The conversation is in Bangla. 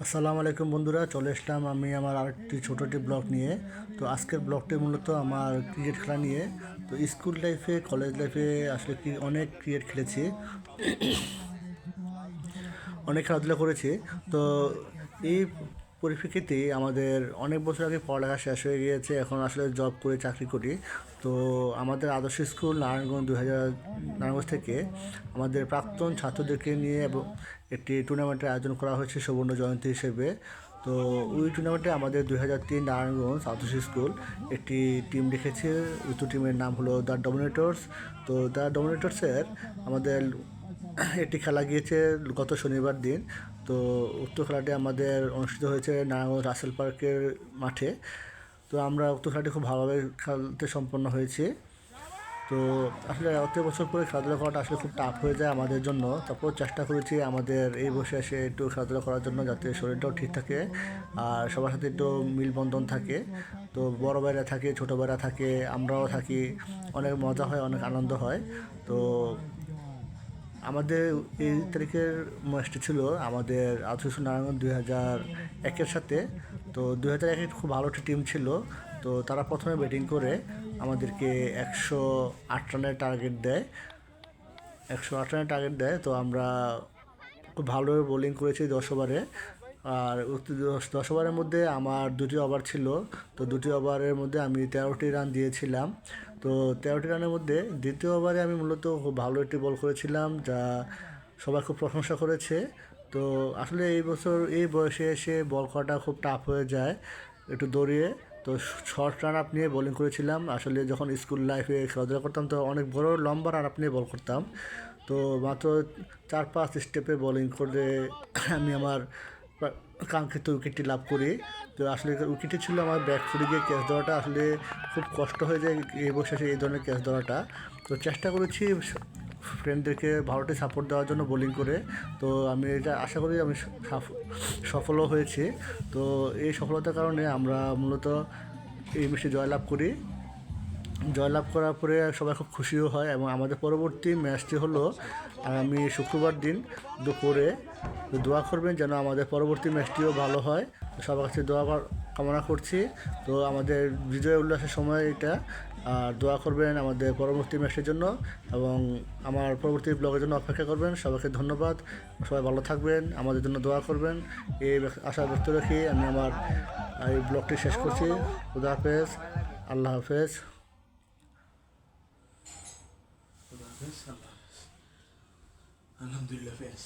আসসালামু আলাইকুম বন্ধুরা, চলে আসলাম আমি আমার আরেকটি ছোটোটি ব্লগ নিয়ে। তো আজকের ব্লগটি মূলত আমার ক্রিকেট খেলা নিয়ে। তো স্কুল লাইফে, কলেজ লাইফে আসলে কি অনেক ক্রিকেট খেলেছি, অনেক খেলাধুলা করেছি। তো এই পরিপ্রেক্ষিতে আমাদের অনেক বছর আগে পড়ালেখা শেষ হয়ে গিয়েছে, এখন আসলে জব করে চাকরি করি। তো আমাদের আদর্শ স্কুল নারায়ণগঞ্জ নারায়ণগঞ্জ থেকে আমাদের প্রাক্তন ছাত্রদেরকে নিয়ে এবং একটি টুর্নামেন্টের আয়োজন করা হয়েছে সুবর্ণ জয়ন্তী হিসেবে। তো ওই টুর্নামেন্টে আমাদের 2003 নারায়ণগঞ্জ আদর্শ স্কুল একটি টিম রেখেছে। ওই টিমের নাম হলো দ্য ডমিনেটর্স। তো দ্য ডমিনেটর্সের আমাদের একটি খেলা গিয়েছে গত শনিবার দিন। তো উক্ত খেলাটি আমাদের অনুষ্ঠিত হয়েছে নারায়ণগঞ্জ রাসেল পার্কের মাঠে। তো আমরা উক্ত খেলাটি খুব ভালোভাবে খেলতে সম্পন্ন হয়েছে। তো আসলে অত বছর পরে খেলাধুলা করাটা আসলে খুব টাফ হয়ে যায় আমাদের জন্য। তারপর চেষ্টা করেছি আমাদের এই বসে এসে একটু খেলাধুলা করার জন্য, যাতে শরীরটাও ঠিক থাকে আর সবার সাথে একটু মিলবন্ধন থাকে। তো বড় ভাইরা থাকে, ছোটো ভাইরা থাকে, আমরাও থাকি, অনেক মজা হয়, অনেক আনন্দ হয়। তো আমাদের এই তারিখের ম্যাচটি ছিল আমাদের আদর্শ নারায়ণগঞ্জ 2001-এর সাথে। তো 2001 খুব ভালো একটা টিম ছিল। তো তারা প্রথমে ব্যাটিং করে আমাদেরকে 108 রানের টার্গেট দেয়। 108 রানের টার্গেট দেয়। তো আমরা খুব ভালো বোলিং করেছি 10 ওভারে। আর 10 ওভারের মধ্যে আমার 2টি ওভার ছিল। তো 2টি ওভারের মধ্যে আমি 13টি রান দিয়েছিলাম। তো 13টি রানের মধ্যে দ্বিতীয় ওভারে আমি মূলত খুব ভালো একটি বল করেছিলাম, যা সবাই খুব প্রশংসা করেছে। তো আসলে এই বছর এই বয়সে এসে বল করাটা খুব টাফ হয়ে যায়, একটু দৌড়িয়ে। তো শর্ট রান আপ নিয়ে বোলিং করেছিলাম। আসলে যখন স্কুল লাইফে খেলাধুলা করতাম তো অনেক বড় লম্বা রান আপ নিয়ে বল করতাম। তো মাত্র 4-5 স্টেপে বোলিং করে আমি আমার কাঙ্ক্ষিত উইকেটটি লাভ করি। তো আসলে উইকেটটি ছিল আমার ব্যাক ফুটে গিয়ে ক্যাচ ধরাটা আসলে খুব কষ্ট হয়ে যায় এই বয়সে এই ধরনের ক্যাচ ধরাটা। তো চেষ্টা করেছি ফ্রেন্ডদেরকে ভালোটি সাপোর্ট দেওয়ার জন্য বোলিং করে। তো আমি এটা আশা করি আমি সফলও হয়েছি। তো এই সফলতার কারণে আমরা মূলত এই ম্যাচে জয়লাভ করি। জয়লাভ করার পরে সবাই খুব খুশিও হয়। এবং আমাদের পরবর্তী ম্যাচটি হলো আগামী শুক্রবার দিন দুপুরে। তো দোয়া করবেন যেন আমাদের পরবর্তী ম্যাচটিও ভালো হয়। সবার কাছে দোয়া কামনা করছি। তো আমাদের বিজয় উল্লাসের সময় এটা। আর দোয়া করবেন আমাদের পরবর্তী ম্যাচের জন্য এবং আমার পরবর্তী ব্লগের জন্য অপেক্ষা করবেন। সবাইকে ধন্যবাদ। সবাই ভালো থাকবেন, আমাদের জন্য দোয়া করবেন, এই আশা ব্যক্ত রেখে আমি আমার এই ব্লগটি শেষ করছি। খুদা হাফেজ, আল্লাহ হাফেজ। Alhamdulillah, fans.